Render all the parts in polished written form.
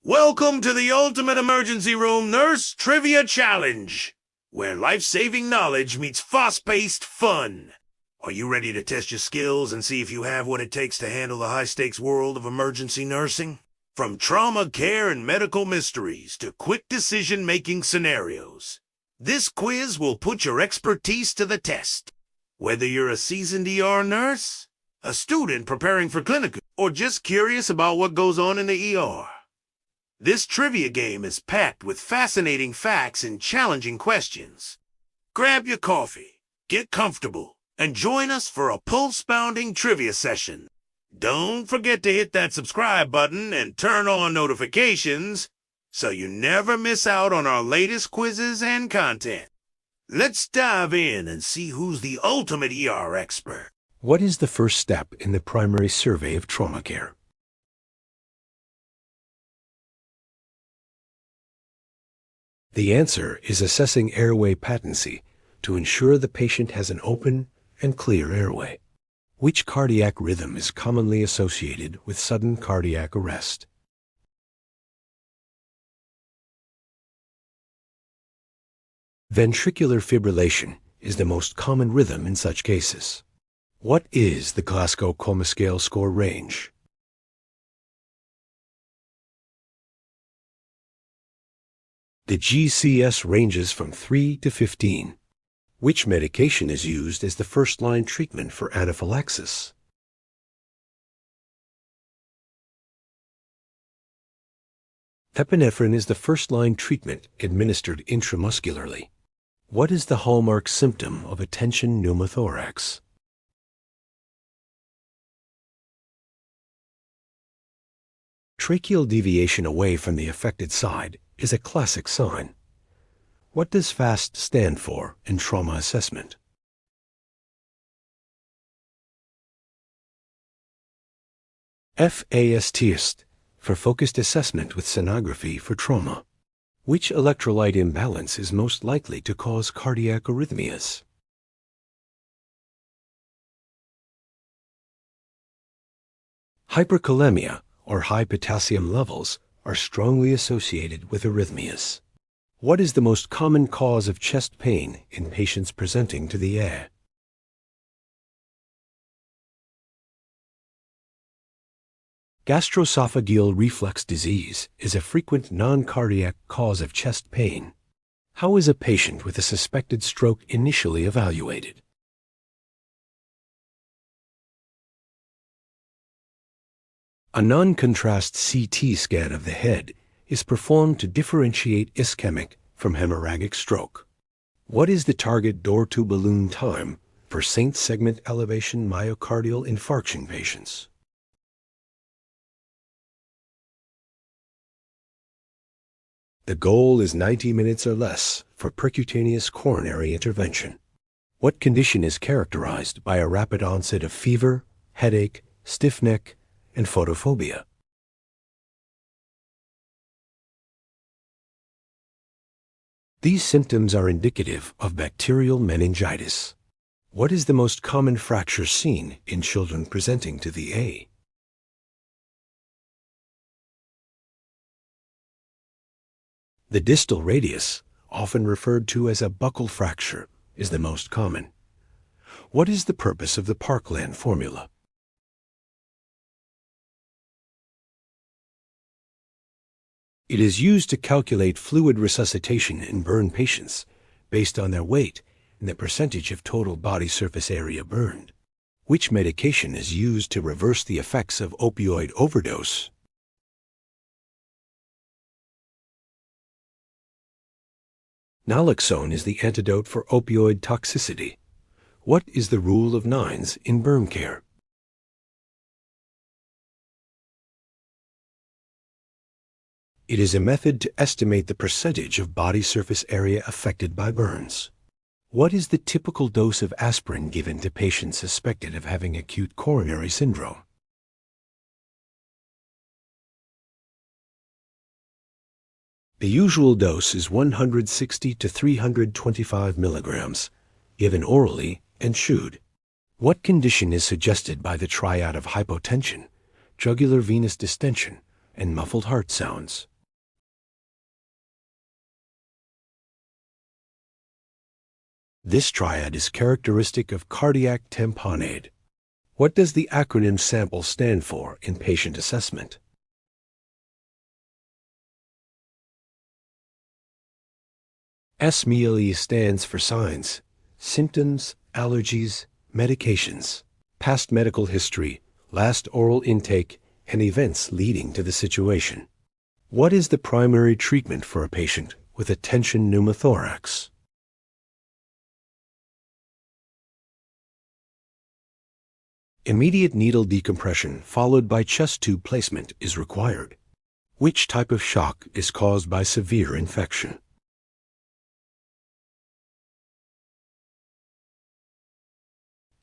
Welcome to the Ultimate Emergency Room Nurse Trivia Challenge, where life-saving knowledge meets fast-paced fun. Are you ready to test your skills and see if you have what it takes to handle the high-stakes world of emergency nursing? From trauma care and medical mysteries to quick decision-making scenarios, this quiz will put your expertise to the test. Whether you're a seasoned ER nurse, a student preparing for clinical, or just curious about what goes on in the ER, this trivia game is packed with fascinating facts and challenging questions. Grab your coffee, get comfortable, and join us for a pulse-pounding trivia session. Don't forget to hit that subscribe button and turn on notifications so you never miss out on our latest quizzes and content. Let's dive in and see who's the ultimate ER expert. What is the first step in the primary survey of trauma care? The answer is assessing airway patency to ensure the patient has an open and clear airway. Which cardiac rhythm is commonly associated with sudden cardiac arrest? Ventricular fibrillation is the most common rhythm in such cases. What is the Glasgow Coma Scale score range? The GCS ranges from 3 to 15. Which medication is used as the first-line treatment for anaphylaxis? Epinephrine is the first-line treatment administered intramuscularly. What is the hallmark symptom of a tension pneumothorax? Tracheal deviation away from the affected side is a classic sign. What does FAST stand for in trauma assessment? FAST for focused assessment with sonography for trauma. Which electrolyte imbalance is most likely to cause cardiac arrhythmias? Hyperkalemia, or high potassium levels, are strongly associated with arrhythmias. What is the most common cause of chest pain in patients presenting to the ER? Gastroesophageal reflux disease is a frequent non-cardiac cause of chest pain. How is a patient with a suspected stroke initially evaluated? A non-contrast CT scan of the head is performed to differentiate ischemic from hemorrhagic stroke. What is the target door-to-balloon time for Saint segment elevation myocardial infarction patients? The goal is 90 minutes or less for percutaneous coronary intervention. What condition is characterized by a rapid onset of fever, headache, stiff neck, and photophobia? These symptoms are indicative of bacterial meningitis. What is the most common fracture seen in children presenting to the A? The distal radius, often referred to as a buccal fracture, is the most common. What is the purpose of the Parkland formula? It is used to calculate fluid resuscitation in burn patients based on their weight and the percentage of total body surface area burned. Which medication is used to reverse the effects of opioid overdose? Naloxone is the antidote for opioid toxicity. What is the rule of nines in burn care? It is a method to estimate the percentage of body surface area affected by burns. What is the typical dose of aspirin given to patients suspected of having acute coronary syndrome? The usual dose is 160 to 325 milligrams, given orally and chewed. What condition is suggested by the triad of hypotension, jugular venous distension, and muffled heart sounds. This triad is characteristic of cardiac tamponade. What does the acronym SAMPLE stand for in patient assessment? SMELE stands for signs, symptoms, allergies, medications, past medical history, last oral intake, and events leading to the situation. What is the primary treatment for a patient with a tension pneumothorax? Immediate needle decompression followed by chest tube placement is required. Which type of shock is caused by severe infection?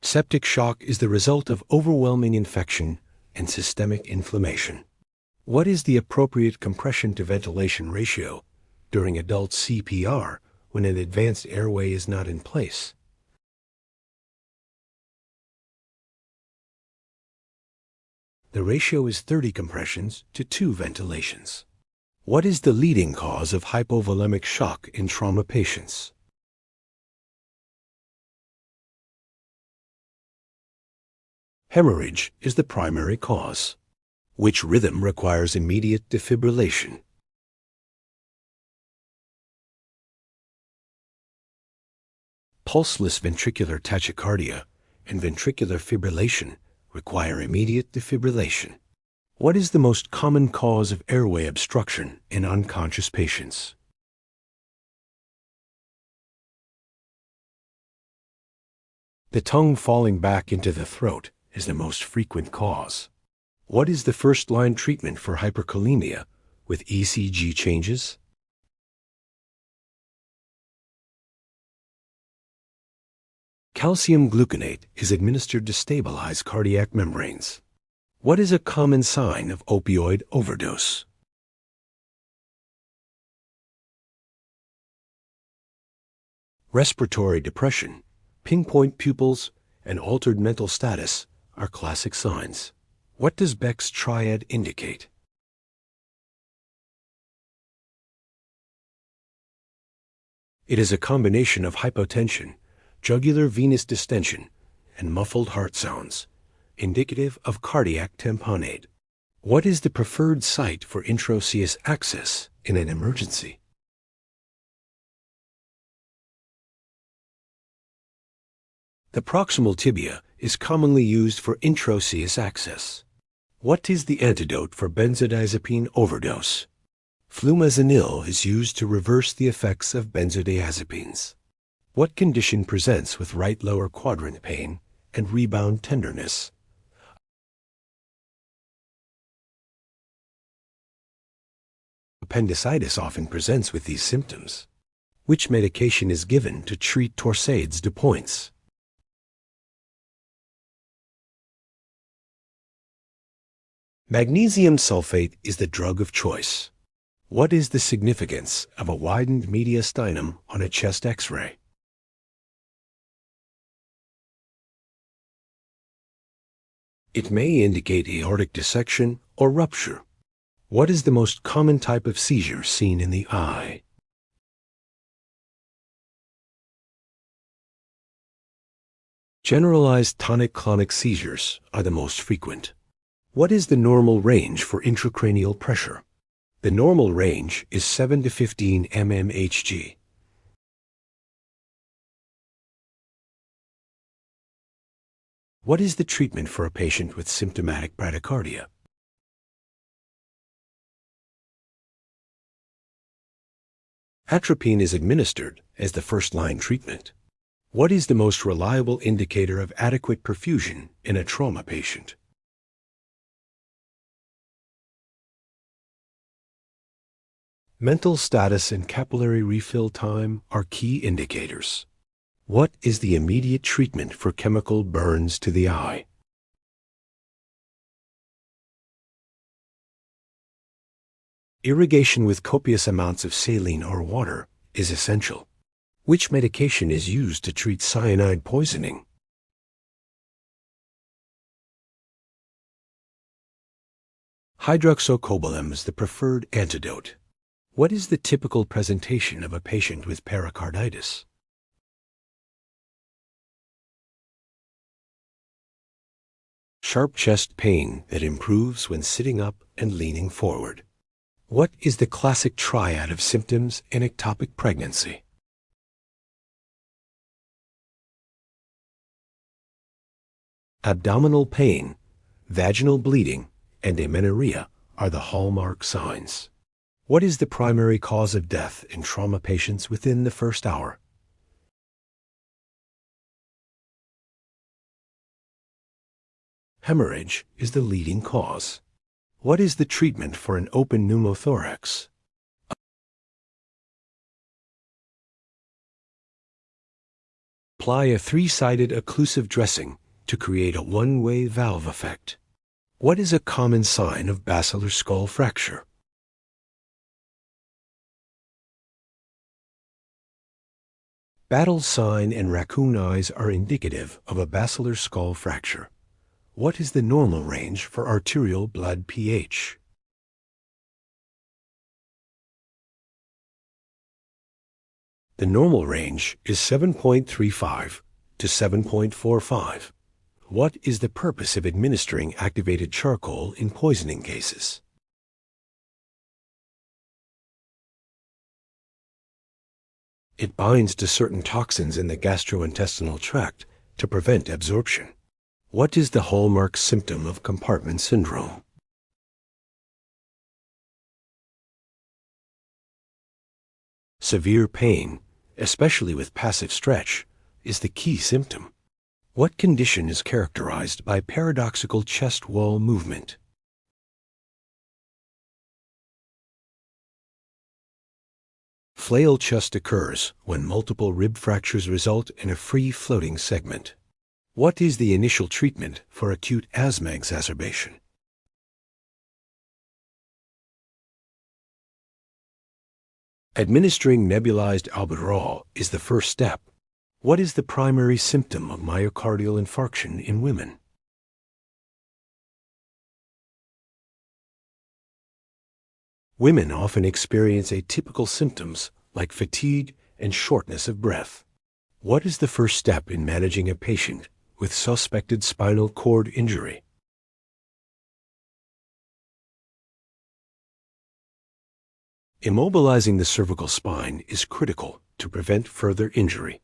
Septic shock is the result of overwhelming infection and systemic inflammation. What is the appropriate compression to ventilation ratio during adult CPR when an advanced airway is not in place? The ratio is 30 compressions to 2 ventilations. What is the leading cause of hypovolemic shock in trauma patients? Hemorrhage is the primary cause. Which rhythm requires immediate defibrillation? Pulseless ventricular tachycardia and ventricular fibrillation require immediate defibrillation. What is the most common cause of airway obstruction in unconscious patients? The tongue falling back into the throat is the most frequent cause. What is the first-line treatment for hyperkalemia with ECG changes? Calcium gluconate is administered to stabilize cardiac membranes. What is a common sign of opioid overdose? Respiratory depression, pinpoint pupils, and altered mental status are classic signs. What does Beck's triad indicate? It is a combination of hypotension, jugular venous distension, and muffled heart sounds, indicative of cardiac tamponade. What is the preferred site for intraosseous access in an emergency? The proximal tibia is commonly used for intraosseous access. What is the antidote for benzodiazepine overdose? Flumazenil is used to reverse the effects of benzodiazepines. What condition presents with right lower quadrant pain and rebound tenderness? Appendicitis often presents with these symptoms. Which medication is given to treat torsades de pointes? Magnesium sulfate is the drug of choice. What is the significance of a widened mediastinum on a chest X-ray? It may indicate aortic dissection or rupture. What is the most common type of seizure seen in the eye? Generalized tonic-clonic seizures are the most frequent. What is the normal range for intracranial pressure? The normal range is 7 to 15 mmHg. What is the treatment for a patient with symptomatic bradycardia? Atropine is administered as the first-line treatment. What is the most reliable indicator of adequate perfusion in a trauma patient? Mental status and capillary refill time are key indicators. What is the immediate treatment for chemical burns to the eye? Irrigation with copious amounts of saline or water is essential. Which medication is used to treat cyanide poisoning? Hydroxycobalamin is the preferred antidote. What is the typical presentation of a patient with pericarditis? Sharp chest pain that improves when sitting up and leaning forward. What is the classic triad of symptoms in ectopic pregnancy? Abdominal pain, vaginal bleeding, and amenorrhea are the hallmark signs. What is the primary cause of death in trauma patients within the first hour? Hemorrhage is the leading cause. What is the treatment for an open pneumothorax? Apply a three-sided occlusive dressing to create a one-way valve effect. What is a common sign of basilar skull fracture? Battle sign and raccoon eyes are indicative of a basilar skull fracture. What is the normal range for arterial blood pH? The normal range is 7.35 to 7.45. What is the purpose of administering activated charcoal in poisoning cases? It binds to certain toxins in the gastrointestinal tract to prevent absorption. What is the hallmark symptom of compartment syndrome? Severe pain, especially with passive stretch, is the key symptom. What condition is characterized by paradoxical chest wall movement? Flail chest occurs when multiple rib fractures result in a free-floating segment. What is the initial treatment for acute asthma exacerbation? Administering nebulized albuterol is the first step. What is the primary symptom of myocardial infarction in women? Women often experience atypical symptoms like fatigue and shortness of breath. What is the first step in managing a patient with suspected spinal cord injury? Immobilizing the cervical spine is critical to prevent further injury.